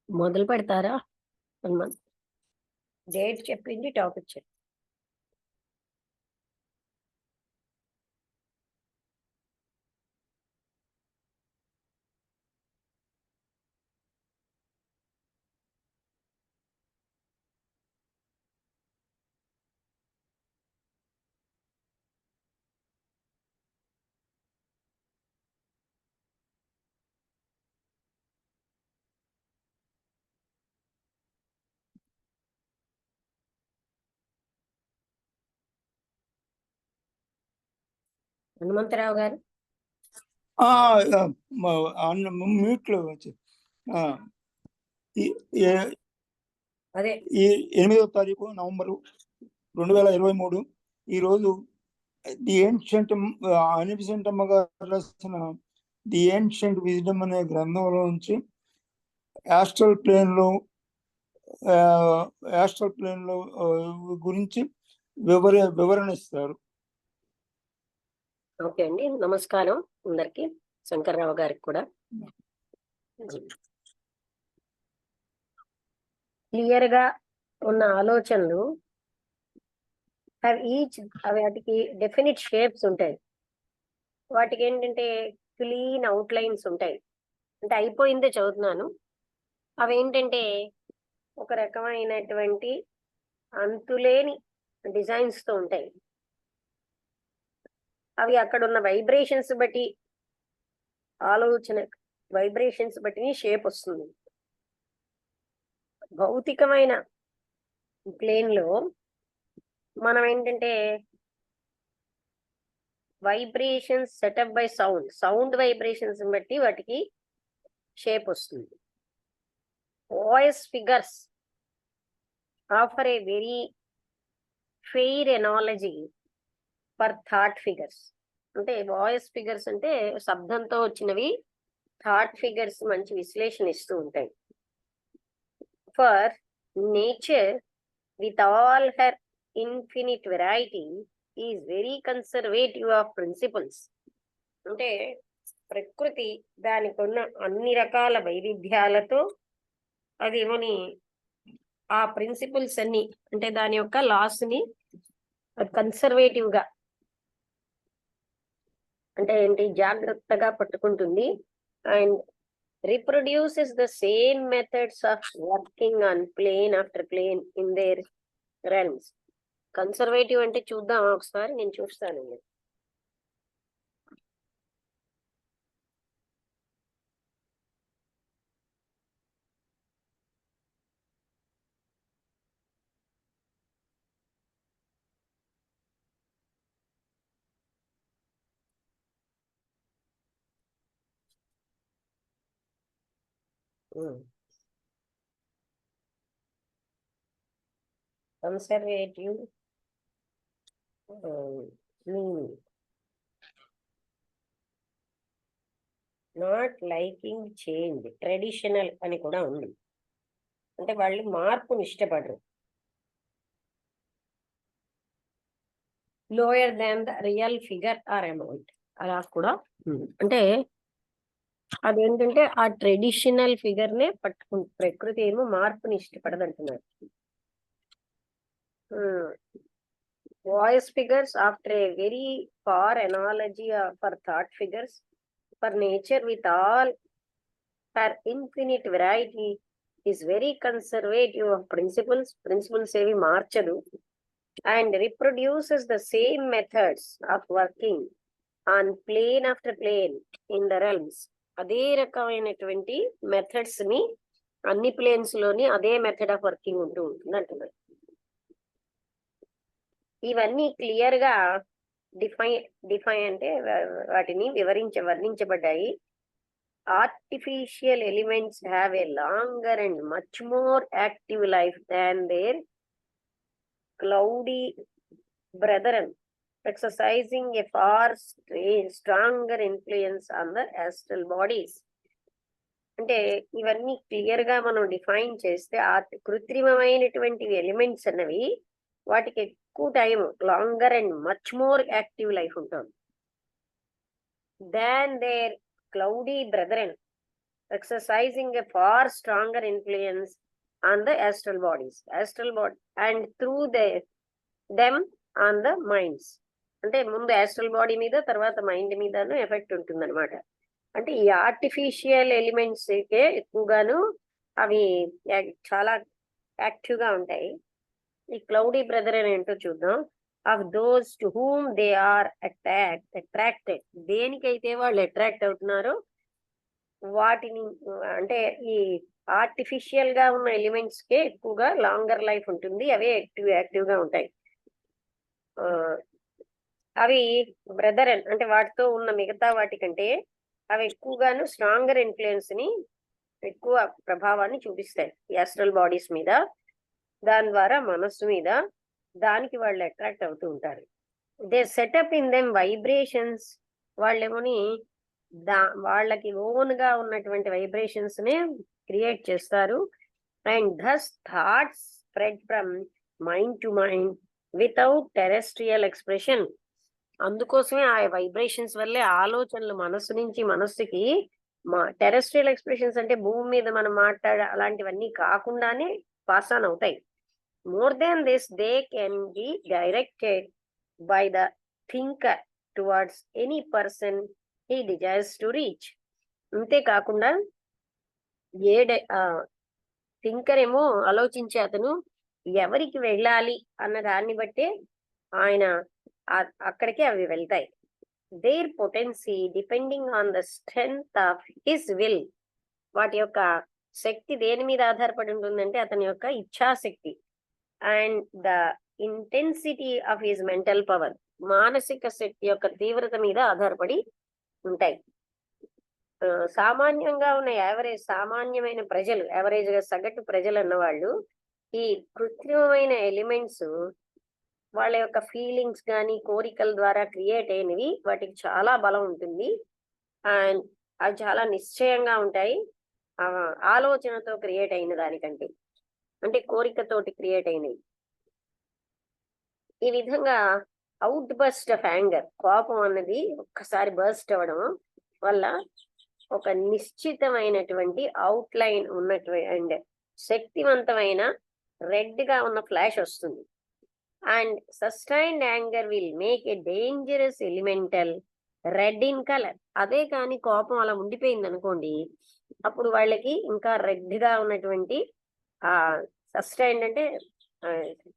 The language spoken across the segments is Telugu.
మొదలు పెడతారా? డేట్ చెప్పింది, టాపిక్ చెప్పి. హనుమంతరావు గారు మ్యూట్ లో అదే 8వ తారీఖు నవంబరు 2023 ఈ రోజు ది ఏన్షియంట్ అనిబిసెంట్ గారు రాసిన ది ఏన్షియంట్ విజ్డమ్ అనే గ్రంథంలో నుంచి యాస్ట్రల్ ప్లేన్ లో గురించి వివరణ ఇస్తారు. ఓకే అండి, నమస్కారం అందరికి, శంకర్రావు గారికి కూడా. క్లియర్ గా ఉన్న ఆలోచనలు వాటికి డెఫినిట్ షేప్స్ ఉంటాయి. వాటికి ఏంటంటే క్లీన్ అవుట్ లైన్స్ ఉంటాయి. అంటే అయిపోయిందే చదువుతున్నాను. అవేంటంటే ఒక రకమైనటువంటి అంతులేని డిజైన్స్ తో ఉంటాయి. అవి అక్కడ ఉన్న వైబ్రేషన్స్ బట్టి, ఆలోచన వైబ్రేషన్స్ బట్టి షేప్ వస్తుంది. భౌతికమైన ప్లేన్ లో మనం ఏంటంటే vibrations setup by sound vibrations బట్టి వాటికి షేప్ వస్తుంది. Voice figures offer a very fair analogy for thought figures. అంటే వాయిస్ ఫిగర్స్ అంటే శబ్దంతో వచ్చినవి, థాట్ ఫిగర్స్ మంచి విశ్లేషణ ఇస్తూ ఉంటాయి. For nature with all her infinite variety is very conservative of principles. అంటే ప్రకృతి దానికి ఉన్న అన్ని రకాల వైవిధ్యాలతో అది ఏమని ఆ ప్రిన్సిపల్స్ అన్ని, అంటే దాని యొక్క లాస్ ని కన్సర్వేటివ్ గా, అంటే ఏంటి, జాగ్రత్తగా పట్టుకుంటుంది. And reproduces the same methods of working on plane after plane in their realms. Conservative అంటే చూద్దాం ఒకసారి, నేను చూస్తానండి. Conservative not liking change, traditional అని కూడా ఉంది. అంటే వాళ్ళు మార్పుని ఇష్టపడరు. Lower than the real figure are amount, అలా కూడా అంటే అదేంటంటే ఆ ట్రెడిషనల్ ఫిగర్ నే పట్టుకుంటుంది. ప్రకృతి ఏమో మార్పుని ఇష్టపడదంటున్నారు. Voice figures after a very far analogy for thought figures for nature with all her infinite variety is very conservative of principles ఏవి మార్చదు. And reproduces the same methods of working on plane after plane in the realms. అదే రకమైనటువంటి మెథడ్స్ ని అన్ని ప్లేన్స్ లోని అదే మెథడ్ ఆఫ్ వర్కింగ్ ఉంటూ ఉంటుంది అంటున్నారు. ఇవన్నీ క్లియర్ గా డిఫైన్ అంటే వాటిని వర్ణించబడ్డాయి. Artificial elements have a longer and much more active life than their cloudy brethren, exercising a far stronger influence on the astral bodies. అంటే ఇవన్నీ క్లియర్ గా మనం డిఫైన్ చేస్తే ఆ కృత్రిమమైనటువంటి ఎలిమెంట్స్ అన్నవి వాటికి ఎక్కువ time, longer and much more active life ఉంటుంది. than their cloudy brethren, exercising a far stronger influence on the astral bodies, and through them on the minds. అంటే ముందు ఆస్ట్రల్ బాడీ మీద తర్వాత మైండ్ మీదను ఎఫెక్ట్ ఉంటుంది అనమాట. అంటే ఈ ఆర్టిఫిషియల్ ఎలిమెంట్స్ కే ఎక్కువగాను అవి చాలా యాక్టివ్ గా ఉంటాయి. ఈ క్లౌడీ బ్రదర్ అని ఏంటో చూద్దాం. Of those to whom they are attracted, దేనికైతే వాళ్ళు అట్రాక్ట్ అవుతున్నారో వాటిని, అంటే ఈ ఆర్టిఫిషియల్ గా ఉన్న ఎలిమెంట్స్ కే ఎక్కువగా లాంగర్ లైఫ్ ఉంటుంది, అవే యాక్టివ్ గా ఉంటాయి. అవి బ్రదర్ అంటే వాటితో ఉన్న మిగతా వాటికంటే అవి ఎక్కువగాను స్ట్రాంగర్ ఇన్ఫ్లుయెన్స్ ని, ఎక్కువ ప్రభావాన్ని చూపిస్తాయి ఈ ఆస్ట్రల్ బాడీస్ మీద. దాని ద్వారా మనస్సు మీద దానికి వాళ్ళు అట్రాక్ట్ అవుతూ ఉంటారు. They set up in them vibrations, వాళ్ళేమోని వాళ్ళకి ఓన్ గా ఉన్నటువంటి వైబ్రేషన్స్ ని క్రియేట్ చేస్తారు. And thus thoughts spread from mind to mind without terrestrial expression. అందుకోసమే ఆ వైబ్రేషన్స్ వల్లే ఆలోచనలు మనస్సు నుంచి మనస్సుకి, టెరెస్ట్రియల్ ఎక్స్ప్రెషన్స్ అంటే భూమి మీద మనం మాట్లాడే అలాంటివన్నీ కాకుండానే పాస్ ఆన్ అవుతాయి. More than this, they can be directed by the thinker towards any person he desires to reach. అంతేకాకుండా ఏ థింకర్ ఏమో ఆలోచించే అతను ఎవరికి వెళ్ళాలి అన్న దాన్ని బట్టే ఆయన అక్కడికి అవి వెళ్తాయి. Their potency depending on the strength of his will, వాటి యొక్క శక్తి దేని మీద ఆధారపడి ఉంటుందంటే అతని యొక్క ఇచ్ఛాశక్తి. And the intensity of his mental power, మానసిక శక్తి యొక్క తీవ్రత మీద ఆధారపడి ఉంటాయి. సామాన్యంగా ఉన్న సామాన్యమైన ప్రజలు, యావరేజ్ గా సగటు ప్రజలు అన్నవాళ్ళు ఈ కృత్రిమమైన ఎలిమెంట్స్ వాళ్ళ యొక్క ఫీలింగ్స్ కానీ కోరికల ద్వారా క్రియేట్ అయినవి, వాటికి చాలా బలం ఉంటుంది. అండ్ అవి చాలా నిశ్చయంగా ఉంటాయి ఆలోచనతో క్రియేట్ అయిన దానికంటే, అంటే కోరికతోటి క్రియేట్ అయినవి. ఈ విధంగా అవుట్ బస్ట్ ఆఫ్ యాంగర్, కోపం అన్నది ఒక్కసారి బర్స్ట్ అవ్వడం వల్ల ఒక నిశ్చితమైనటువంటి అవుట్ లైన్ ఉన్నటువంటి అండ్ శక్తివంతమైన రెడ్ గా ఉన్న ఫ్లాష్ వస్తుంది. And sustained anger will make a dangerous elemental red in colour. అదే కానీ కోపం అలా ఉండిపోయింది అనుకోండి, అప్పుడు వాళ్ళకి ఇంకా రెడ్ గా ఉన్నటువంటి సస్టైన్డ్ అంటే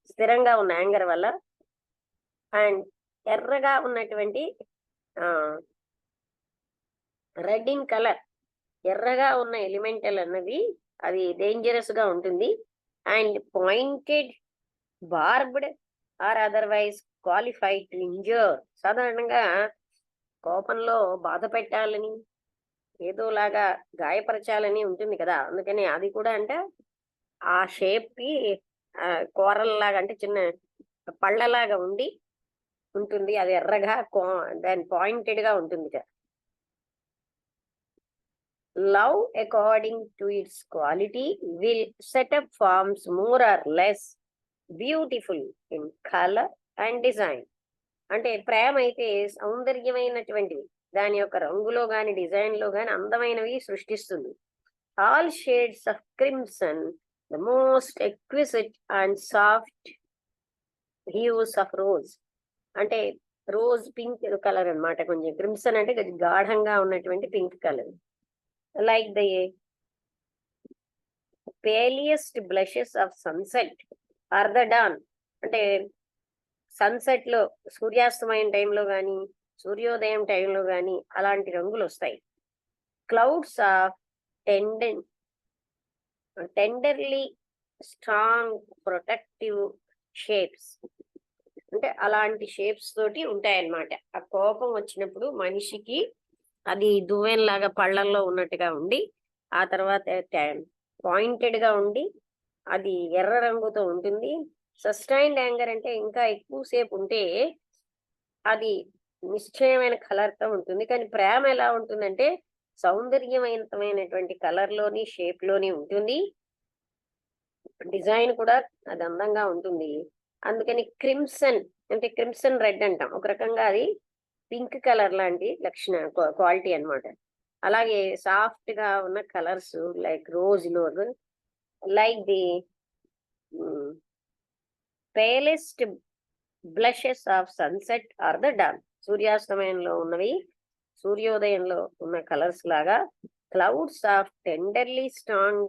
స్థిరంగా ఉన్న యాంగర్ వల్ల, అండ్ ఎర్రగా ఉన్నటువంటి రెడ్ ఇన్ కలర్, ఎర్రగా ఉన్న ఎలిమెంటల్ అన్నది అది డేంజరస్ గా ఉంటుంది. And pointed, barbed or otherwise qualified to injure. సాధారణంగా కోపంలో బాధ పెట్టాలని, ఏదోలాగా గాయపరచాలని ఉంటుంది కదా, అందుకని అది కూడా అంటే ఆ షేప్ కి కూరల్లాగా అంటే చిన్న పళ్ళలాగా ఉంటుంది, అది ఎర్రగా దాని పాయింటెడ్ గా ఉంటుంది కదా. Love, according to its quality, will set up forms more or less beautiful in color and design. అంటే ప్రేమ అయితే సౌందర్యమైనటువంటివి, దాని యొక్క రంగులో గాని డిజైన్ లో గాని అందమైనవి సృష్టిస్తుంది. All shades of crimson, the most exquisite and soft hues of rose, అంటే రోజ్ పింక్ కలర్ అన్నమాట. కొంచెం క్రిమ్సన్ అంటే గాఢంగా ఉన్నటువంటి pink colour. Like the palest blushes of sunset or the dawn, అంటే సన్సెట్ లో సూర్యాస్తమయం టైంలో గాని సూర్యోదయం టైంలో గాని అలాంటి రంగులు వస్తాయి. Clouds of tenderly strong protective shapes, అంటే అలాంటి షేప్స్ తోటి ఉంటాయన్నమాట. ఆ కోపం వచ్చినప్పుడు మనిషికి అది దువ్వెనలాగా పళ్ళల్లో ఉన్నట్టుగా ఉండి, ఆ తర్వాత పాయింటెడ్ గా ఉండి అది ఎర్ర రంగుతో ఉంటుంది. సస్టైన్డ్ యాంగర్ అంటే ఇంకా ఎక్కువసేపు ఉంటే అది నిశ్చయమైన కలర్ తో ఉంటుంది. కానీ ప్రేమ ఎలా ఉంటుందంటే సౌందర్యవంతమైనటువంటి కలర్ లోని షేప్ లోని ఉంటుంది, డిజైన్ కూడా అది అందంగా ఉంటుంది. అందుకని క్రిమ్సన్ అంటే క్రిమ్సన్ రెడ్ అంటాం. ఒక రకంగా అది పింక్ కలర్ లాంటి క్వాలిటీ అన్నమాట. అలాగే సాఫ్ట్ గా ఉన్న colours like rose like the palest blushes of sunset or the dark. సూర్యాస్తమయంలో ఉన్నవి సూర్యోదయంలో ఉన్న కలర్స్ లాగా క్లౌడ్స్ ఆఫ్ టెండర్లీ స్ట్రాంగ్,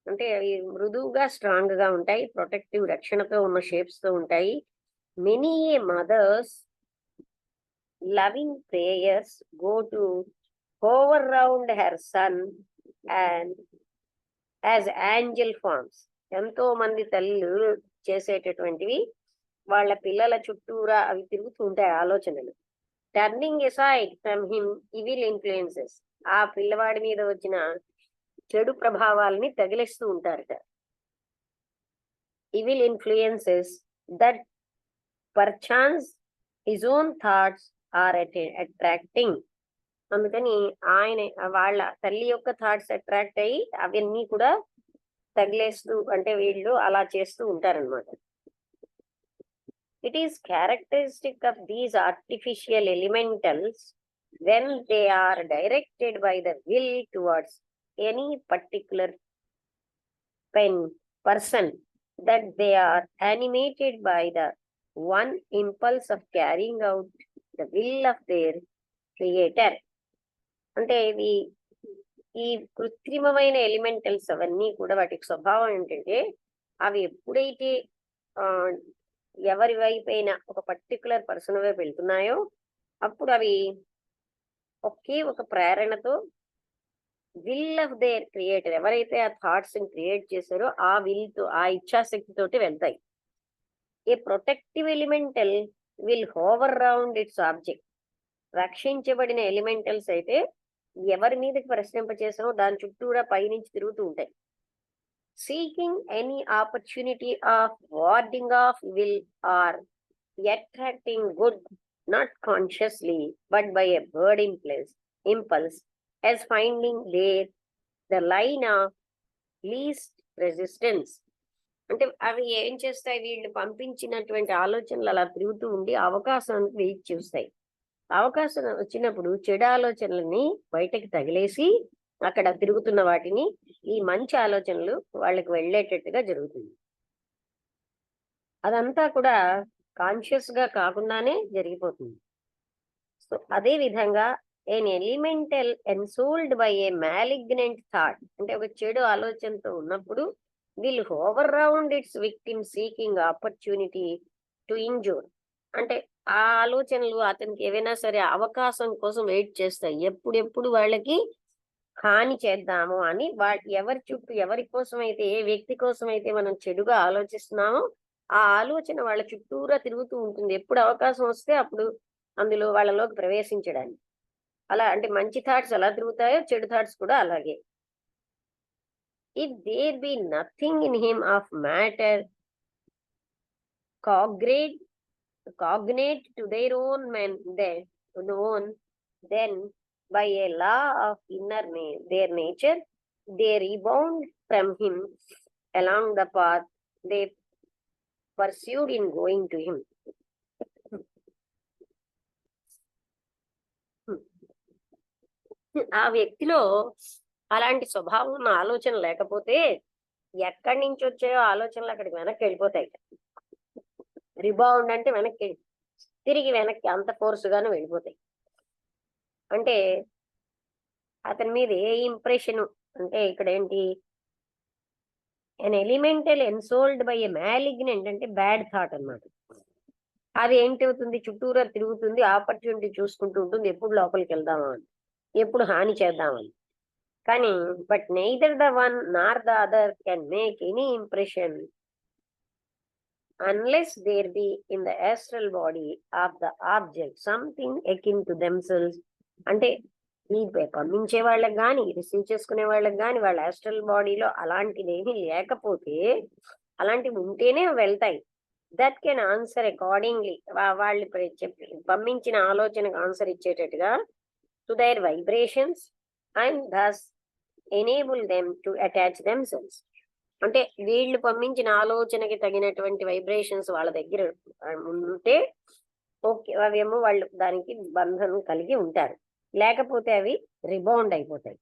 అంటే అవి మృదువుగా స్ట్రాంగ్ గా ఉంటాయి, ప్రొటెక్టివ్ రక్షణతో ఉన్న షేప్స్ తో ఉంటాయి. Many mothers loving prayers go to hover round her son and as angel forms. ఎంతో మంది తల్లులు చేసేటటువంటివి వాళ్ళ పిల్లల చుట్టూరా అవి తిరుగుతూ ఉంటాయి ఆలోచనలు. Turning aside from him evil influences. ఆ పిల్లవాడి మీద వచ్చిన చెడు ప్రభావాలని తగిలిస్తూ ఉంటారట. Evil influences that perchance his own thoughts are attracting. అందుకని ఆయన వాళ్ళ తల్లి యొక్క థాట్స్ అట్రాక్ట్ అయ్యి అవన్నీ కూడా తగిలేస్తూ, అంటే వీళ్ళు అలా చేస్తూ ఉంటారన్నమాట. It is characteristic of these artificial elementals when they are directed by the will towards any particular person that they are animated by the one impulse of carrying out the will of their creator. అంటే ఇవి ఈ కృత్రిమమైన ఎలిమెంటల్స్ అవన్నీ కూడా వాటికి స్వభావం ఏంటంటే అవి ఎప్పుడైతే ఎవరి వైపైనా ఒక పర్టికులర్ పర్సన్ వైపు వెళ్తున్నాయో అప్పుడు అవి ఒకే ఒక ప్రేరణతో విల్ ఆఫ్ దేర్ క్రియేటర్, ఎవరైతే ఆ థాట్స్ క్రియేట్ చేశారో ఆ విల్ తో, ఆ ఇచ్ఛాశక్తి తోటి వెళ్తాయి. A protective elemental will hover round its object. రక్షించబడిన ఎలిమెంటల్స్ అయితే ఎవరి మీదకి ప్రశ్నింపచేసామో దాని చుట్టూరా పైనుంచి తిరుగుతూ ఉంటాయి. Seeking any opportunity of warding off will or attracting good, not consciously, but by a bird impulse, as finding there the line of least resistance. అంటే అవి ఏం చేస్తాయి, వీళ్ళు పంపించినటువంటి ఆలోచనలు అలా తిరుగుతూ ఉండి అవకాశానికి వెయిట్ చేస్తాయి. అవకాశం వచ్చినప్పుడు చెడు ఆలోచనలని బయటకి తగిలేసి అక్కడ తిరుగుతున్న వాటిని ఈ మంచి ఆలోచనలు వాళ్ళకి వెళ్ళేటట్టుగా జరుగుతుంది. అదంతా కూడా కాన్షియస్ గా కాకుండానే జరిగిపోతుంది. సో అదే విధంగా an elemental ensouled by a malignant thought, అంటే ఒక చెడు ఆలోచనతో ఉన్నప్పుడు will hover round its victim seeking opportunity to injure. అంటే ఆ ఆలోచనలు అతనికి ఏవైనా సరే అవకాశం కోసం వెయిట్ చేస్తాయి, ఎప్పుడెప్పుడు వాళ్ళకి హాని చేద్దాము అని. ఎవరి చుట్టూ ఎవరి కోసం అయితే, ఏ వ్యక్తి కోసం అయితే మనం చెడుగా ఆలోచిస్తున్నామో ఆ ఆలోచన వాళ్ళ చుట్టూరా తిరుగుతూ ఉంటుంది. ఎప్పుడు అవకాశం వస్తే అప్పుడు అందులో వాళ్ళలోకి ప్రవేశించడానికి. అలా అంటే మంచి థాట్స్ ఎలా తిరుగుతాయో చెడు థాట్స్ కూడా అలాగే. If there be nothing in him of matter cognate to their own then by a law of their nature they rebound from him along the path they pursued in going to him. ఆ వ్యక్తిలో అలాంటి స్వభావం ఉన్న ఆలోచన లేకపోతే ఎక్కడి నుంచి వచ్చాయో ఆలోచనలు అక్కడికి వెనక్కి వెళ్ళిపోతాయి. రిబౌండ్ అంటే వెనక్కి, తిరిగి వెనక్కి అంత ఫోర్స్గానే వెళ్ళిపోతాయి. అంటే అతని మీద ఏ ఇంప్రెషన్ అంటే ఇక్కడ ఏంటి, an elemental ensouled by a malignant అంటే బ్యాడ్ థాట్ అన్నమాట. అది ఏంటి అవుతుంది, చుట్టూరా తిరుగుతుంది, ఆపర్చునిటీ చూసుకుంటూ ఉంటుంది, ఎప్పుడు లోపలికి వెళ్దామా అని, ఎప్పుడు హాని చేద్దామని. కానీ but neither the one nor the other can make any impression unless there be in the astral body of the object something akin to themselves. అంటే ఈ పంపించే వాళ్ళకి కానీ రిసీవ్ చేసుకునే వాళ్ళకి కానీ వాళ్ళ ఆస్ట్రల్ బాడీలో అలాంటిది ఏమీ లేకపోతే, అలాంటివి ఉంటేనే వెళ్తాయి. దట్ కెన్ ఆన్సర్ అకార్డింగ్లీ, వాళ్ళు చెప్పి పంపించిన ఆలోచనకు ఆన్సర్ ఇచ్చేటట్టుగా to their vibrations and thus enable them to attach themselves. అంటే వీళ్ళు పంపించిన ఆలోచనకి తగినటువంటి వైబ్రేషన్స్ వాళ్ళ దగ్గర ఉంటే ఓకే, అవేమో వాళ్ళు దానికి బంధం కలిగి ఉంటారు, లేకపోతే అవి రిబౌండ్ అయిపోతాయి.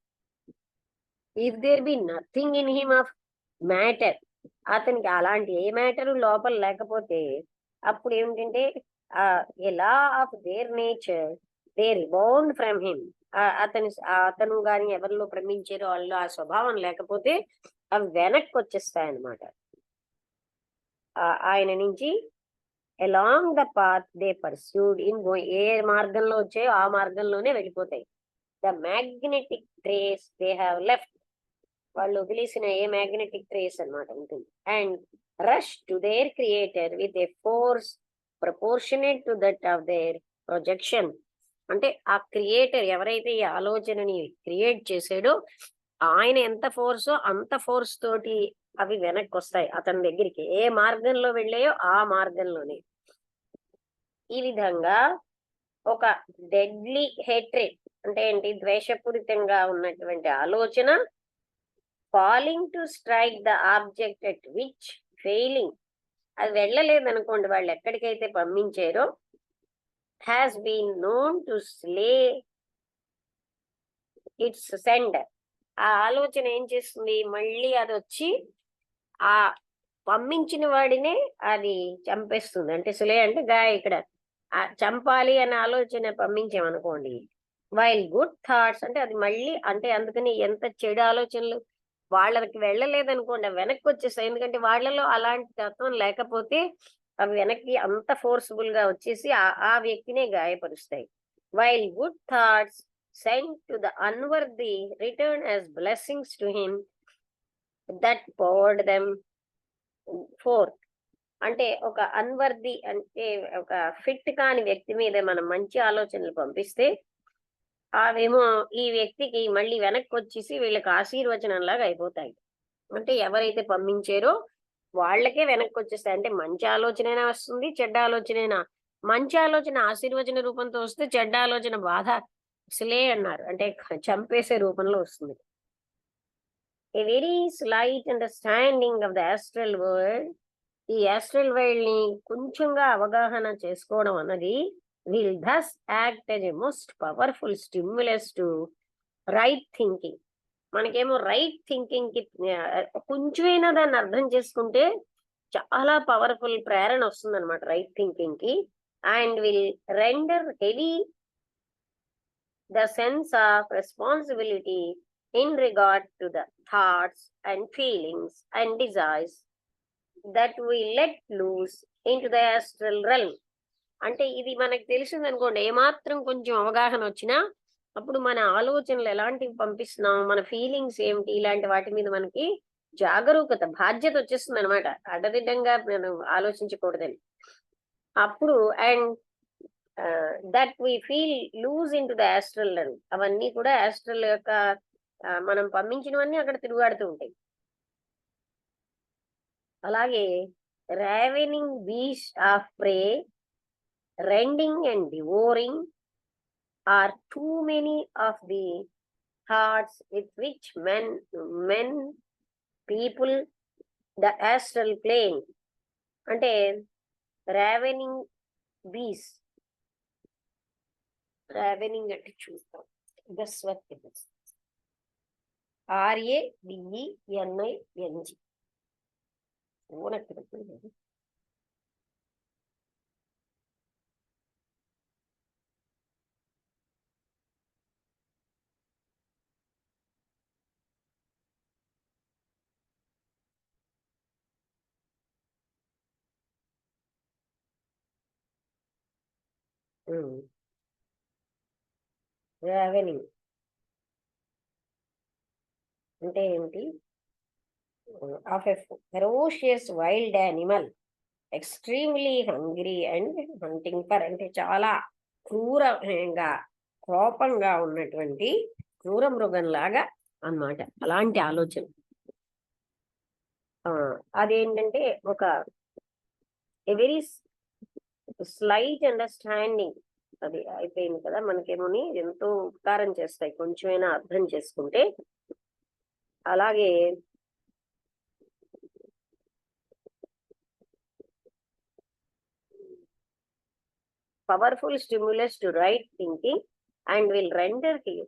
If there be nothing in him of matter, అతనికి అలాంటి ఏ మ్యాటర్ లోపల లేకపోతే అప్పుడు ఏమిటంటే a law of their nature they rebound from him. అతను గాని ఎవరిలో ప్రమించారో వాళ్ళు ఆ స్వభావం లేకపోతే అవి వెనక్కి వచ్చేస్తాయి అన్నమాట. ఆయన నుంచి along the path they pursued in a మార్గంలో వచ్చాయో ఆ మార్గంలోనే వెళ్ళిపోతాయి. The magnetic trace they have left, వాళ్ళు వదిలేసిన ఏ మ్యాగ్నెటిక్ ట్రేస్ అన్నమాట ఉంటుంది. And rush to their creator with a force proportionate to that of their projection. అంటే ఆ క్రియేటర్ ఎవరైతే ఈ ఆలోచనని క్రియేట్ చేసాడో ఆయన ఎంత ఫోర్సో అంత ఫోర్స్ తోటి అవి వెనక్కి వస్తాయి అతని దగ్గరికి, ఏ మార్గంలో వెళ్ళాయో ఆ మార్గంలోనే. ఈ విధంగా ఒక డెడ్లీ హేట్రెడ్ అంటే ఏంటి, ద్వేషపూరితంగా ఉన్నటువంటి ఆలోచన falling to strike the object at which failing, అది వెళ్ళలేదనుకోండి వాళ్ళు ఎక్కడికైతే పంపించారో, has been known to slay its sender. ఆ ఆలోచన ఏం చేస్తుంది, మళ్ళీ అది వచ్చి ఆ పంపించిన వాడినే అది చంపేస్తుంది. అంటే సులే అంటే ఇక్కడ చంపాలి అనే ఆలోచన పంపించామనుకోండి, వైల్ గుడ్ థాట్స్ అంటే అది మళ్ళీ అంటే అందుకని ఎంత చెడు ఆలోచనలు వాళ్ళకి వెళ్ళలేదనుకోండి అవి వెనక్కి వచ్చేస్తాయి. ఎందుకంటే వాళ్ళలో అలాంటి తత్వం లేకపోతే అవి వెనక్కి అంత ఫోర్స్ఫుల్ గా వచ్చేసి ఆ వ్యక్తినే గాయపరుస్తాయి. While good thoughts send to the unworthy return as blessings to him that powered them forth. అంటే ఒక అన్వర్ది అంటే ఒక ఫిట్ కాని వ్యక్తి మీద మనం మంచి ఆలోచనలు పంపిస్తే అవేమో ఈ వ్యక్తికి మళ్ళీ వెనక్కి వచ్చేసి వీళ్ళకి ఆశీర్వచనం లాగా అయిపోతాయి. అంటే ఎవరైతే పంపించారో వాళ్ళకే వెనక్కి వచ్చేస్తాయి. అంటే మంచి ఆలోచనైనా వస్తుంది, చెడ్డ ఆలోచనైనా. మంచి ఆలోచన ఆశీర్వచన రూపంతో వస్తే, చెడ్డ ఆలోచన బాధ అసలే అన్నారు అంటే చంపేసే రూపంలో వస్తుంది. A very slight understanding of the astral world, ఈ ఆస్ట్రల్ వరల్డ్ ని కొంచెంగా అవగాహన చేసుకోవడం అన్నది will thus act as a most powerful stimulus to right thinking. మనకేమో రైట్ థింకింగ్ కి కొంచెమైనా దాన్ని అర్థం చేసుకుంటే చాలా పవర్ఫుల్ ప్రేరణ వస్తుంది అనమాట రైట్ థింకింగ్ కి. And will render heavy the sense of responsibility in regard to the thoughts and feelings and desires that we let loose in to the astral realm. అంటే ఇది మనకు తెలిసింది అనుకోండి, ఏమాత్రం కొంచెం అవగాహన వచ్చినా అప్పుడు మన ఆలోచనలు ఎలాంటివి పంపిస్తున్నాం, మన ఫీలింగ్స్ ఏమిటి, ఇలాంటి వాటి మీద మనకి జాగరూకత బాధ్యత వచ్చేస్తుంది అనమాట. అడ్డదిడ్డంగా మనం ఆలోచించకూడదని. అప్పుడు and that we feel loose in to the astral realm, అవన్నీ కూడా ఆస్ట్రల్ యొక్క మనం పంపించినవన్నీ అక్కడ తిరుగాడుతూ ఉంటాయి. అలాగే ravening beast of prey, rending and devouring are too many of the thoughts with which men people the astral plane. అంటే ravening beast, ravening అంటే చూస్తాం గస్వత్ RAVENING ఊనకి రావెనింగ్ అంటే ఏంటి, of a ferocious wild animal extremely hungry and hunting for, అంటే చాలా క్రూరంగా కోపంగా ఉన్నటువంటి క్రూర మృగం లాగా అన్నమాట. అలాంటి ఆలోచన అదేంటంటే ఒక వెరీ స్లైట్ అండర్స్టాండింగ్ అది అయిపోయింది కదా. మనకేమోని ఎంతో ఉపకారం చేస్తాయి కొంచెమైనా అర్థం చేసుకుంటే. అలాగే powerful stimulus to right thinking and will render you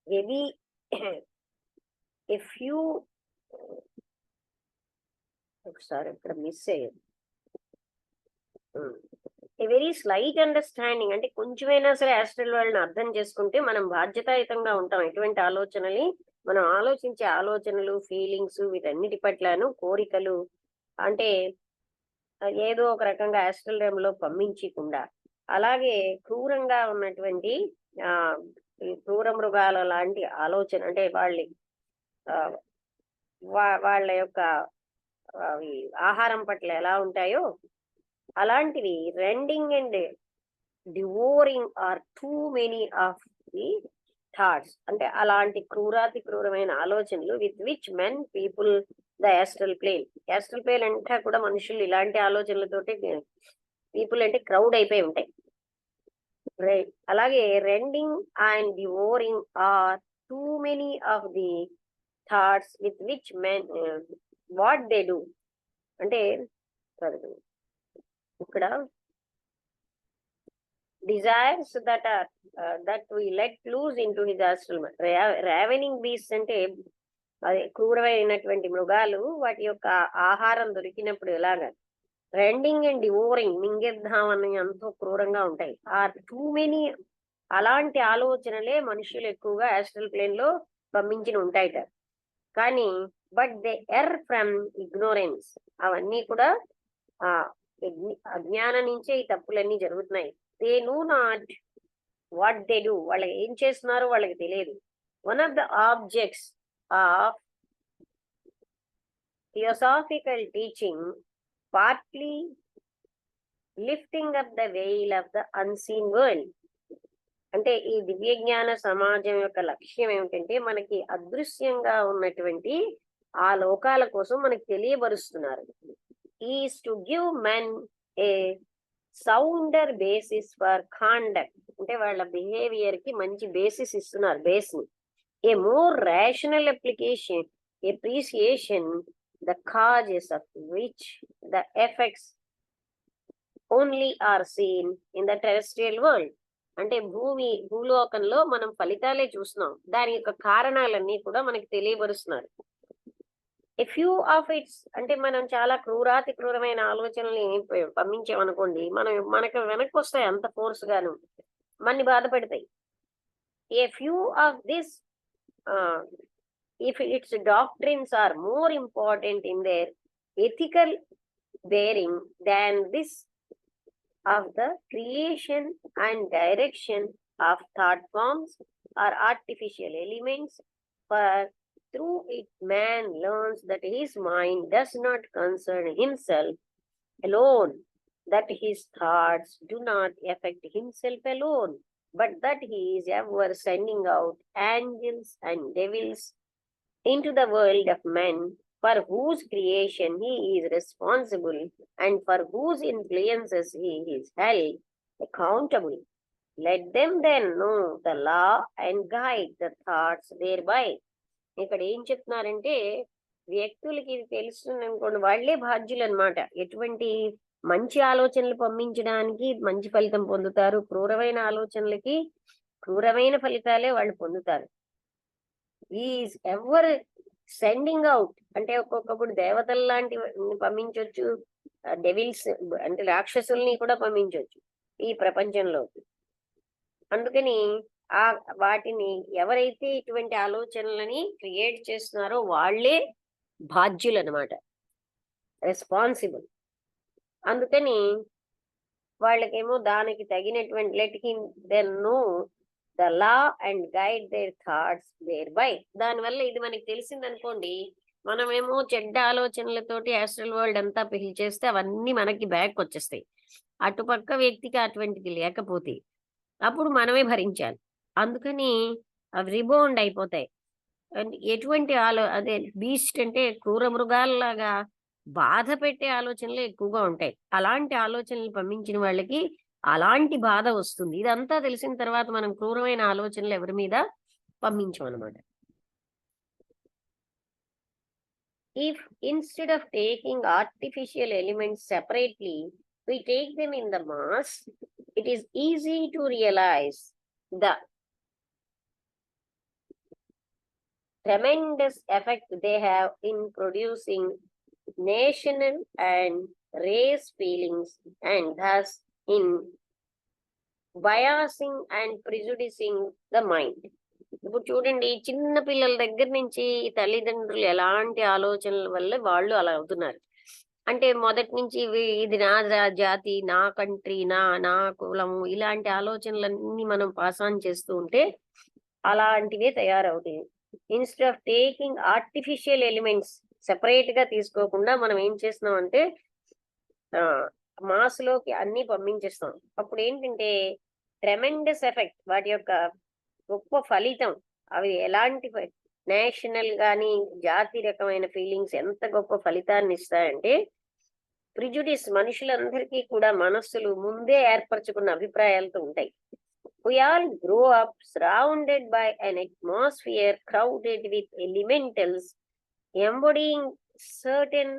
very if you ఒకసారి ఇక్కడ మిస్ అయ్యేది ఏ వెరీ స్లైట్ అండర్స్టాండింగ్, అంటే కొంచెమైనా సరే ఆస్ట్రల్ వరల్డ్ అర్థం చేసుకుంటే మనం బాధ్యతాయుతంగా ఉంటాం. ఎటువంటి ఆలోచనని మనం ఆలోచించే ఆలోచనలు, ఫీలింగ్స్, వీటన్నిటి పట్లను, కోరికలు అంటే ఏదో ఒక రకంగా ఆస్ట్రల్ రేమ్ లో పంపించకుండా, అలాగే క్రూరంగా ఉన్నటువంటి ఆ ఈ క్రూర మృగాల లాంటి ఆలోచన, అంటే వాళ్ళ యొక్క అవి ఆహారం పట్ల ఎలా ఉంటాయో అలాంటివి rending and devouring are too many of the thoughts, అంటే అలాంటి క్రూరాతి క్రూరమైన ఆలోచనలు with which men people the astral plane. Astral plane అంతా కూడా మనుషులు ఇలాంటి ఆలోచనలతోటి, పీపుల్ అంటే క్రౌడ్ అయిపోయి ఉంటాయి. అలాగే rending and devouring are too many of the thoughts with which men what they do, అంటే ఇక్కడ desires that we let loose into his astral mind. Ravening beasts అంటే అది క్రూరమైనటువంటి మృగాలు, వాటి యొక్క ఆహారం దొరికినప్పుడు ఎలాగా రెండింగ్ అండ్ డివోరింగ్, మింగేద్దామని ఎంతో క్రూరంగా ఉంటాయి. ఆర్ టూ మెనీ, అలాంటి ఆలోచనలే మనుషులు ఎక్కువగా ఆస్ట్రల్ ప్లేన్ లో పంపించిన ఉంటాయిట. కానీ but they are from ignorance, అవన్నీ కూడా ఆ అజ్ఞానం నుంచే ఈ తప్పులన్నీ జరుగుతున్నాయి. They know not what they do, వాళ్ళకి ఏం చేస్తున్నారో వాళ్ళకి తెలియదు. One of the objects of theosophical teaching partly lifting up the veil of the unseen world, అంటే ఈ దివ్య జ్ఞాన సమాజం యొక్క లక్ష్యం ఏమిటంటే మనకి అదృశ్యంగా ఉన్నటువంటి ఆ లోకాల కోసం మనకి తెలియబరుస్తున్నారు. Is to give men a sounder basis for conduct, అంటే వాళ్ళ బిహేవియర్ కి మంచి బేసిస్ ఇస్తున్నారు, బేస్ ని. A more rational appreciation the causes of which the effects only are seen in the terrestrial world, అంటే భూలోకంలో మనం ఫలితాలే చూస్తున్నాం, దాని యొక్క కారణాలన్నీ కూడా మనకి తెలియబరుస్తున్నారు. ఎ ఫ్యూ ఆఫ్ ఇట్స్, అంటే మనం చాలా క్రూరాతి క్రూరమైన ఆలోచనల్ని పంపించామనుకోండి, మనకు వెనక్కి వస్తాయి అంత ఫోర్స్ గాను, మనని బాధపెడతాయి. A few of this if its doctrines are more important in their ethical bearing than this of the creation and direction of thought forms or artificial elements, for through it man learns that his mind does not concern himself alone, that his thoughts do not affect himself alone, but that he is ever sending out angels and devils into the world of men, for whose creation he is responsible and for whose influences he is held accountable. Let them then know the law and guide the thoughts thereby. ఇక్కడ ఏం చెప్తున్నారంటే వ్యక్తులకి ఇది తెలుస్తుంది అనుకోండి, వాళ్లే బాధ్యులు అన్నమాట. ఎటువంటి మంచి ఆలోచనలు పంపించడానికి మంచి ఫలితం పొందుతారు, క్రూరమైన ఆలోచనలకి క్రూరమైన ఫలితాలే వాళ్ళు పొందుతారు. ఈజ్ ఎవర్ సెండింగ్ అవుట్, అంటే ఒక్కొక్కప్పుడు దేవతల లాంటి పంపించవచ్చు, డెవిల్స్ అంటే రాక్షసుల్ని కూడా పంపించవచ్చు ఈ ప్రపంచంలో. అందుకని వాటిని ఎవరైతే ఇటువంటి ఆలోచనలని క్రియేట్ చేస్తున్నారో వాళ్లే బాధ్యులు అన్నమాట, రెస్పాన్సిబుల్. అందుకని వాళ్ళకేమో దానికి తగినటువంటి let him then know the law and guide their thoughts thereby. దానివల్ల ఇది మనకి తెలిసిందనుకోండి, మనమేమో చెడ్డ ఆలోచనలతోటి ఆస్ట్రల్ వరల్డ్ అంతా పిలిచేస్తే అవన్నీ మనకి బ్యాక్ వచ్చేస్తాయి. అటుపక్క వ్యక్తికి అటువంటిది లేకపోతే అప్పుడు మనమే భరించాలి. అందుకని అవి రిబౌండ్ అయిపోతాయి. ఎటువంటి అదే బీస్ట్ అంటే క్రూర మృగాల్లాగా బాధ పెట్టే ఆలోచనలు ఎక్కువగా ఉంటాయి. అలాంటి ఆలోచనలు పంపించిన వాళ్ళకి అలాంటి బాధ వస్తుంది. ఇదంతా తెలిసిన తర్వాత మనం క్రూరమైన ఆలోచనలు ఎవరి మీద పంపించమన్నమాట. If instead of taking artificial elements separately, we take them in the mass, it is easy to realize the tremendous effect they have in producing national and race feelings, and thus in biasing and prejudicing the mind. ఇప్పుడు చూడండి, చిన్న పిల్లల దగ్గర నుంచి తల్లిదండ్రులు ఎలాంటి ఆలోచనల వల్ల వాళ్ళు అలా అవుతున్నారు. అంటే మొదటి నుంచి ఇది నా జాతి, నా కంట్రీ, నా కులము, ఇలాంటి ఆలోచనలన్నీ మనం పాస్ ఆన్ చేస్తూ ఉంటే అలాంటివే తయారవుతాయి. Instead of taking artificial elements separate గా తీసుకోకుండా మనం ఏం చేస్తున్నాం అంటే మాస్ లోకి అన్ని పంపించేస్తాం. అప్పుడు ఏంటంటే ట్రెమెండస్ ఎఫెక్ట్, వాటి యొక్క గొప్ప ఫలితం, అవి ఎలాంటి నేషనల్ గాని జాతి రకమైన ఫీలింగ్స్ ఎంత గొప్ప ఫలితాన్ని ఇస్తాయంటే, ప్రిజుడిస్ మనుషులందరికీ కూడా మనస్సులు ముందే ఏర్పరచుకున్న అభిప్రాయాలతో ఉంటాయి. We all grow up surrounded by an atmosphere crowded with elementals embodying certain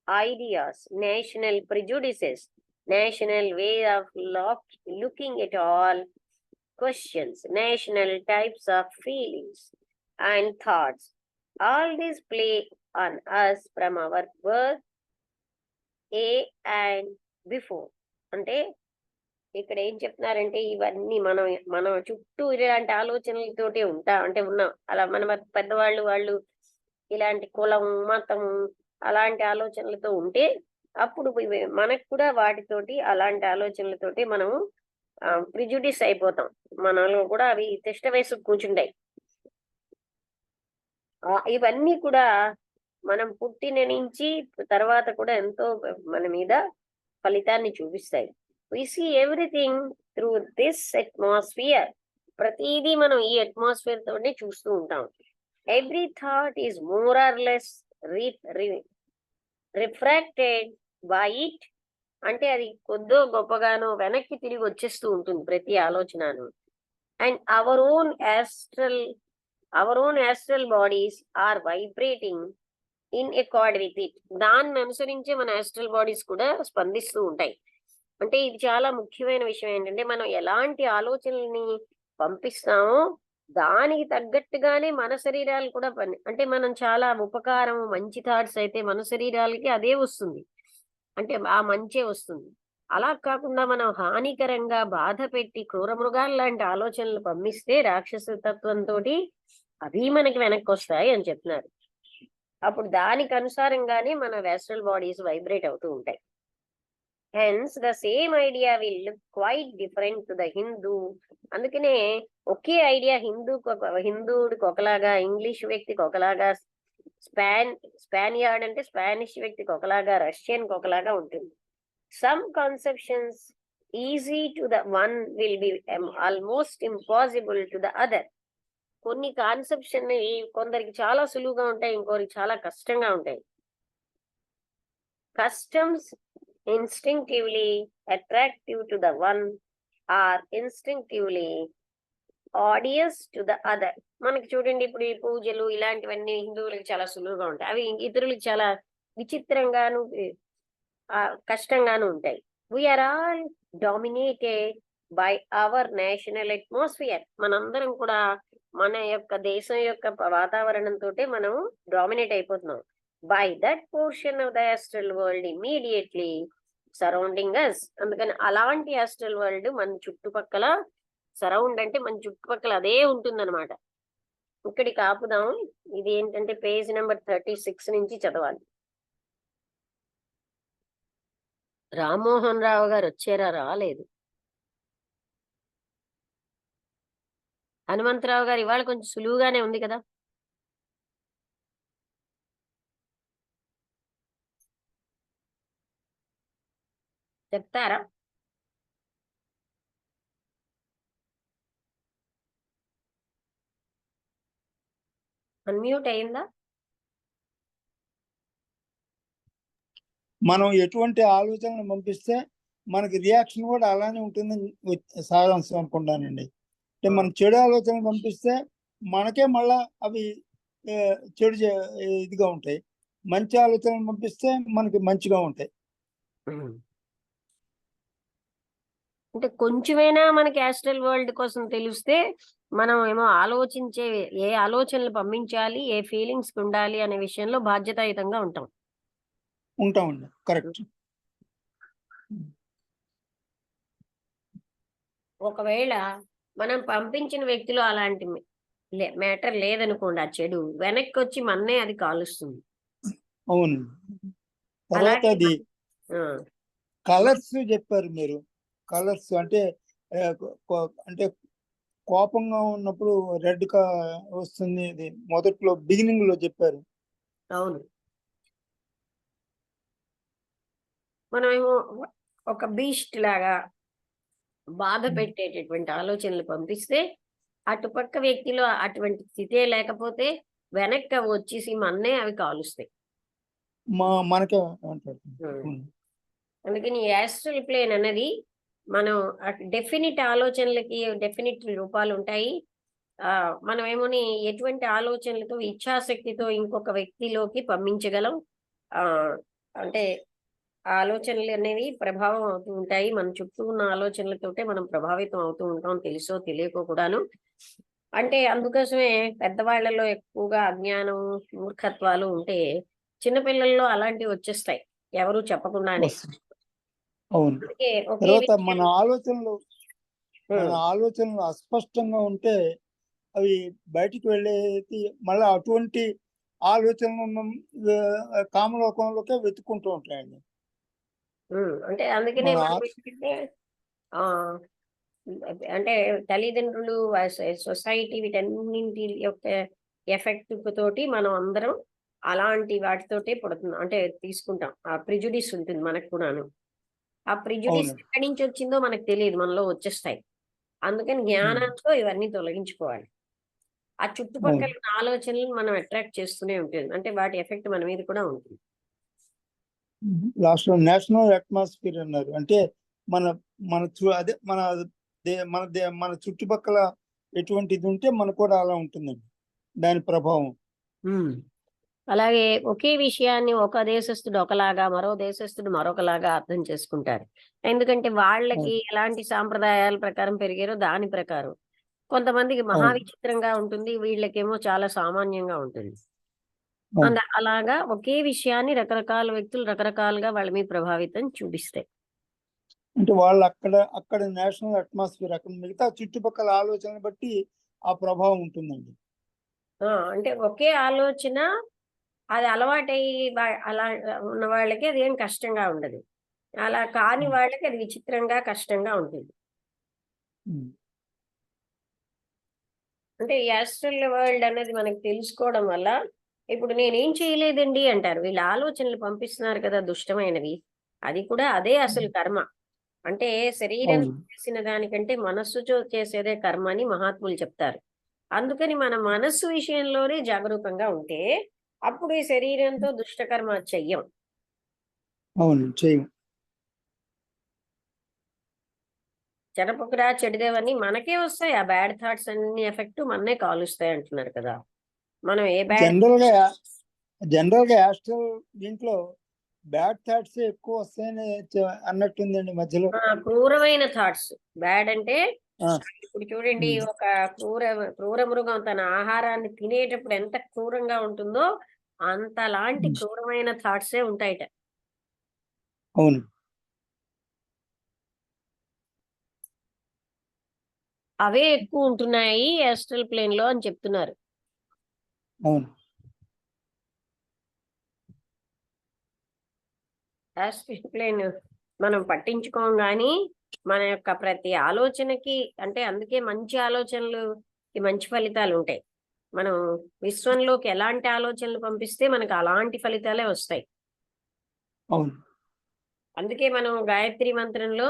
ideas, national prejudices, national way of looking at all questions, national types of feelings and thoughts. All these play on us from our birth and before. అంటే ఇక్కడ ఏం చెప్తున్నారంటే, ఇవన్నీ మన చుట్టూ ఇలాంటి ఆలోచనలతోటి ఉన్నాం. అలా మన పెద్దవాళ్ళు ఇలాంటి కులం, మతం, అలాంటి ఆలోచనలతో ఉంటే అప్పుడు మనకు కూడా వాటితోటి, అలాంటి ఆలోచనలతోటి మనము ప్రిజుడిస్ అయిపోతాం. మనలో కూడా అవి తిష్ట వేసి కూర్చుంటాయి. ఇవన్నీ కూడా మనం పుట్టిన నుంచి తర్వాత కూడా ఎంతో మన మీద ఫలితాన్ని చూపిస్తాయి. We see everything through this atmosphere. ప్రతిదీ మనం ఈ అట్మాస్ఫియర్ తోనే చూస్తూ ఉంటాం. Every thought is more or less refracted by it. అంటే అది కొద్దో గొప్పగానో వెనక్కి తిరిగి వచ్చేస్తూ ఉంటుంది ప్రతి ఆలోచనను. And our own astral bodies are vibrating in accord with it. దాన్ని అనుసరించే మన ఆస్ట్రల్ బాడీస్ కూడా స్పందిస్తూ ఉంటాయి. అంటే ఇది చాలా ముఖ్యమైన విషయం ఏంటంటే, మనం ఎలాంటి ఆలోచనల్ని పంపిస్తామో దానికి తగ్గట్టుగానే మన శరీరాలు కూడా అంటే మనం చాలా ఉపకారం, మంచి థాట్స్ అయితే మన శరీరాలకి అదే వస్తుంది, అంటే ఆ మంచే వస్తుంది. అలా కాకుండా మనం హానికరంగా బాధ పెట్టి క్రూర మృగాలు లాంటి ఆలోచనలు పంపిస్తే రాక్షస తత్వంతో అవి మనకి వెనక్కి వస్తాయి అని చెప్తున్నారు. అప్పుడు దానికి అనుసారంగానే మన వెస్ట్రల్ బాడీస్ వైబ్రేట్ అవుతూ ఉంటాయి. Hence, the same idea will look quite different to the Hindu. అందుకనే ఒకే ఐడియా హిందూడికి ఒకలాగా, ఇంగ్లీష్ వ్యక్తికి ఒకలాగా, స్పానియార్డ్ అంటే స్పానిష్ వ్యక్తికి ఒకలాగా, రష్యన్కి ఒకలాగా ఉంటుంది. Some conceptions easy to the one will be almost impossible to the other. కొన్ని కాన్సెప్షన్ కొందరికి చాలా సులువుగా ఉంటాయి, ఇంకొకరికి చాలా కష్టంగా ఉంటాయి. Customs instinctively attractive to the one or instinctively odious to the other. మనకి చూడండి, ఇప్పుడు ఈ పూజలు ఇలాంటివన్నీ హిందువులకు చాలా సులువుగా ఉంటాయి, అవి ఇతరులకు చాలా విచిత్రంగాను కష్టంగాను ఉంటాయి. We are all dominated by our national atmosphere. మనందరం కూడా మన యొక్క దేశం యొక్క వాతావరణంతో మనం డామినేట్ అయిపోతున్నాం. By that portion of the astral world immediately surrounding us. అందుకని అలాంటి astral world మన చుట్టుపక్కల, సరౌండ్ అంటే మన చుట్టుపక్కల అదే ఉంటుందన్నమాట. ఇక్కడికి ఆపుదాం. ఇది ఏంటంటే పేజ్ నెంబర్ 36 నుంచి చదవాలి. రామ్మోహన్ రావు గారు వచ్చారా? రాలేదు. హనుమంతరావు గారు ఇవాళ కొంచెం సులువుగానే ఉంది కదా. చెప్తారా? అన్మ్యూట్ అయిందా? మనం ఎటువంటి ఆలోచనలు పంపిస్తే మనకి రియాక్షన్ కూడా అలానే ఉంటుందని సారాంశం అనుకుంటానండి. అంటే మనం చెడు ఆలోచనలు పంపిస్తే మనకే మళ్ళా అవి చెడు ఇదిగా ఉంటాయి, మంచి ఆలోచనలు పంపిస్తే మనకి మంచిగా ఉంటాయి. అంటే కొంచెమైనా మనకి యాస్ట్రల్ వరల్డ్ కోసం తెలిస్తే మనం ఏమో ఆలోచించే ఏ ఆలోచనలు పంపించాలి, ఏ ఫీలింగ్స్ ఉండాలి అనే విషయంలో బాధ్యతాయుతంగా ఉంటాం. ఉంటామండి. కరెక్ట్. ఒకవేళ మనం పంపించిన వ్యక్తిలో అలాంటి మ్యాటర్ లేదనుకోండి, ఆ చెడు వెనక్కి వచ్చి మన్నే అది కాలుస్తుంది. అవును. తర్వాత అలాగే అది ఆ, కలర్స్ చెప్పారు మీరు. కలర్స్ అంటే అంటే కోపంగా ఉన్నప్పుడు రెడ్ గా వస్తుంది. ఇది మొదట్లో బిగినింగ్ లో చెప్పారు. అవును. మనమేమో ఒక బీస్ట్ లాగా బాధ పెట్టేటటువంటి ఆలోచనలు పంపిస్తే అటుపక్క వ్యక్తిలో అటువంటి స్థితే లేకపోతే వెనక్కి అవి వచ్చేసి మన్నే అవి కాలుస్తాయి. మనకే అంటారు. అందుకని యాస్ట్రల్ ప్లేన్ అనేది మనం డెఫినిట్ ఆలోచనలకి డెఫినిట్ రూపాలు ఉంటాయి. మనం ఏమోని ఎటువంటి ఆలోచనలతో ఇచ్ఛాశక్తితో ఇంకొక వ్యక్తిలోకి పంపించగలం. ఆ అంటే ఆ ఆలోచనలు అనేవి ప్రభావం అవుతూ ఉంటాయి. మన చుట్టూ ఉన్న ఆలోచనలతోటే మనం ప్రభావితం అవుతూ ఉంటాం, తెలుసో తెలియకో కూడాను. అంటే అందుకోసమే పెద్దవాళ్లలో ఎక్కువగా అజ్ఞానం, మూర్ఖత్వాలు ఉంటే చిన్నపిల్లల్లో అలాంటివి వచ్చేస్తాయి ఎవరు చెప్పకుండానే. వస్తుంది. అవును. అందుకే ఒకే తర్వాత విషయం. మన ఆలోచనలు అస్పష్టంగా ఉంటే అవి బయటికి వెళ్ళేది మళ్ళీ అటువంటి ఆలోచనలు కామలోకంలోకే వెతుక్కుంటూ ఉంటాయండి. అంటే అందుకనే మన మనం ఏంటంటే ఆ అంటే తల్లిదండ్రులు, సొసైటీ వీటన్నింటి యొక్క ఎఫెక్ట్ తోటి మనం అందరం అలాంటి వాటితోటే పుడుతున్నాం, అంటే తీసుకుంటాం. ఆ ప్రిజుడిస్ ఉంటుంది మనకు కూడాను. ఆ ప్రిజుడిస్ అవును. ఎక్కడి నుంచి వచ్చిందో మనకు తెలియదు, మనలో వచ్చేస్తాయి. అందుకని జ్ఞానంతో ఇవన్నీ తొలగించుకోవాలి. ఆ చుట్టుపక్కల అవును. ఉన్న ఆలోచనలు మనం అట్రాక్ట్ చేస్తూనే ఉంటుంది, అంటే వాటి ఎఫెక్ట్ మన మీద కూడా ఉంటుంది. లాస్ట్ లో నేషనల్ అట్మాస్ఫియర్ అన్నారు. అంటే మన మన అదే మన చుట్టుపక్కల ఎటువంటిది ఉంటే మనకు కూడా అలా ఉంటుందండి దాని ప్రభావం. అలాగే ఒకే విషయాన్ని ఒక దేశస్థుడు ఒకలాగా, మరో దేశస్థుడు మరొకలాగా అర్థం చేసుకుంటారు. ఎందుకంటే వాళ్ళకి ఎలాంటి సాంప్రదాయాల ప్రకారం పెరిగారో దాని ప్రకారం. కొంతమందికి మహా అవును. విచిత్రంగా ఉంటుంది, వీళ్ళకేమో చాలా సామాన్యంగా ఉంటుంది. అవును. అలాగా ఒకే విషయాన్ని రకరకాల వ్యక్తులు రకరకాలుగా వాళ్ళ మీద ప్రభావితం చూపిస్తాయి. అంటే వాళ్ళు అక్కడ నేషనల్ అట్మాస్ఫియర్ అక్కడ మిగతా చుట్టుపక్కల ఆలోచనలు బట్టి ఆ ప్రభావం ఉంటుందండి. అంటే ఒకే ఆలోచన అది అలవాటై అలా ఉన్న వాళ్ళకి అది ఏం కష్టంగా ఉండదు. అలా కాని వాళ్ళకి అది విచిత్రంగా, కష్టంగా ఉంటుంది. ఉమ్. అంటే ఈ యాస్ట్రల్ వరల్డ్ అనేది మనకు తెలుసుకోవడం వల్ల ఇప్పుడు నేనేం చేయలేదండి అంటారు. వీళ్ళ ఆలోచనలు పంపిస్తున్నారు కదా దుష్టమైనవి. అది కూడా అదే అసలు కర్మ. అంటే శరీరం అవును. చేసిన దానికంటే మనస్సుతో చేసేదే కర్మ అని మహాత్ములు చెప్తారు. అందుకని మన మనస్సు విషయంలోనే జాగరూకంగా ఉంటే అప్పుడు ఈ శరీరంతో దుష్టకర్మ చెయ్యం. అవును. చేయం. చెడపుకురా చెడిదేవని మనకే వస్తాయి. ఆ బ్యాడ్ థాట్స్ అన్ని ఎఫెక్ట్ మననే కాలుస్తాయి అంటున్నారు కదా. మనం ఏ బ్యాడ్ జనరల్ గా యాస్ట్రల్ దీంట్లో బ్యాడ్ థాట్స్ ఎక్కువ వస్తాయని అన్నట్టుందండి మధ్యలో. క్రూరమైన థాట్స్. బ్యాడ్ అంటే ఆ, ఇప్పుడు చూడండి, ఉమ్. ఒక క్రూర క్రూర మృగం తన ఆహారాన్ని తినేటప్పుడు ఎంత క్రూరంగా ఉంటుందో అంతలాంటి క్రూరమైన థాట్సే ఉంటాయిట. అవును. అవే ఎక్కువ ఉంటున్నాయి యాస్ట్రల్ ప్లేన్ లో అని చెప్తున్నారు. అవును. యాస్ట్రల్ ప్లేన్ మనం పట్టించుకోం గానీ మన యొక్క ప్రతి ఆలోచనకి, అంటే అందుకే మంచి ఆలోచనలు మంచి ఫలితాలు ఉంటాయి. మనం విశ్వంలోకి ఎలాంటి ఆలోచనలు పంపిస్తే మనకు అలాంటి ఫలితాలే వస్తాయి. అవును. అందుకే మనం గాయత్రి మంత్రంలో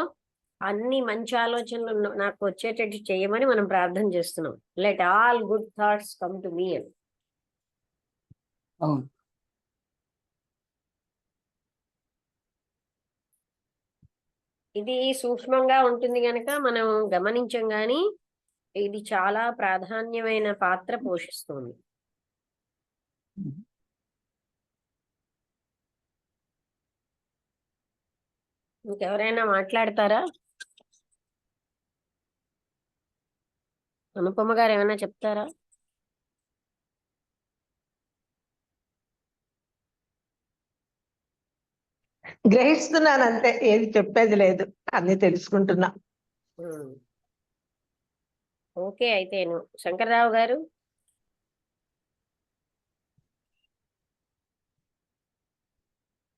అన్ని మంచి ఆలోచనలు నాకు వచ్చేటట్టు చేయమని మనం ప్రార్థన చేస్తున్నాం. Let all good thoughts come to me అని. అవును. ఇది సూక్ష్మంగా ఉంటుంది గనక మనం గమనించం గాని ఇది చాలా ప్రాధాన్యమైన పాత్ర పోషిస్తుంది. ఇంకెవరైనా మాట్లాడతారా? అనుపమ గారు ఏమైనా చెప్తారా? గ్రహిస్తున్నాను అంతే, ఏది చెప్పేది లేదు, అన్ని తెలుసుకుంటున్నా. ఓకే, అయితేను శంకర్రావు గారు.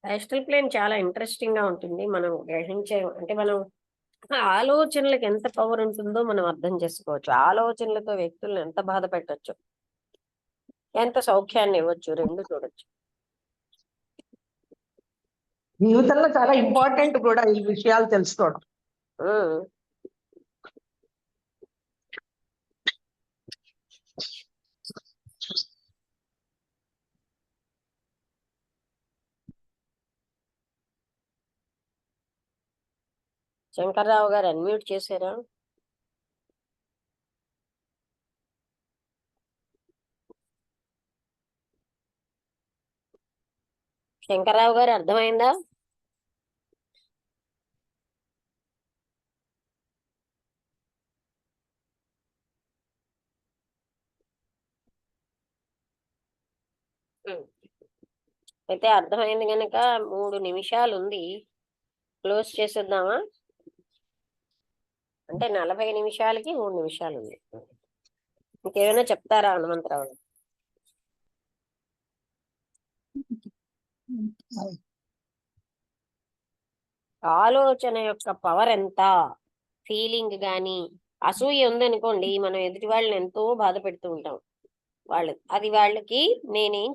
యాస్ట్రల్ ప్లేన్ చాలా ఇంట్రెస్టింగ్ గా ఉంటుంది. మనం గ్రహించే అంటే మనం ఆలోచనలకు ఎంత పవర్ ఉంటుందో మనం అర్థం చేసుకోవచ్చు. ఆలోచనలతో వ్యక్తులను ఎంత బాధ పెట్టచ్చు, ఎంత సౌఖ్యాన్ని ఇవ్వచ్చు, రెండు చూడొచ్చు. జీవితంలో చాలా ఇంపార్టెంట్ కూడా ఈ విషయాలు తెలుసుకోవడం. ఉమ్. శంకర్రావు గారు అన్మ్యూట్ చేశారా? శంకర్రావు గారు అర్థమైందా? అయితే అర్థమైంది కనుక 3 నిమిషాలు ఉంది, క్లోజ్ చేసేద్దామా? అంటే 40 నిమిషాలకి 3 నిమిషాలు ఉంది. ఇంకేమైనా చెప్తారా హనుమంతరావు? ఆలోచన యొక్క పవర్ ఎంత, ఫీలింగ్ గాని, అసూయ ఉందనుకోండి, మనం ఎదుటి వాళ్ళని ఎంతో బాధ పెడుతూ ఉంటాం. అది వాళ్ళకి నేనేం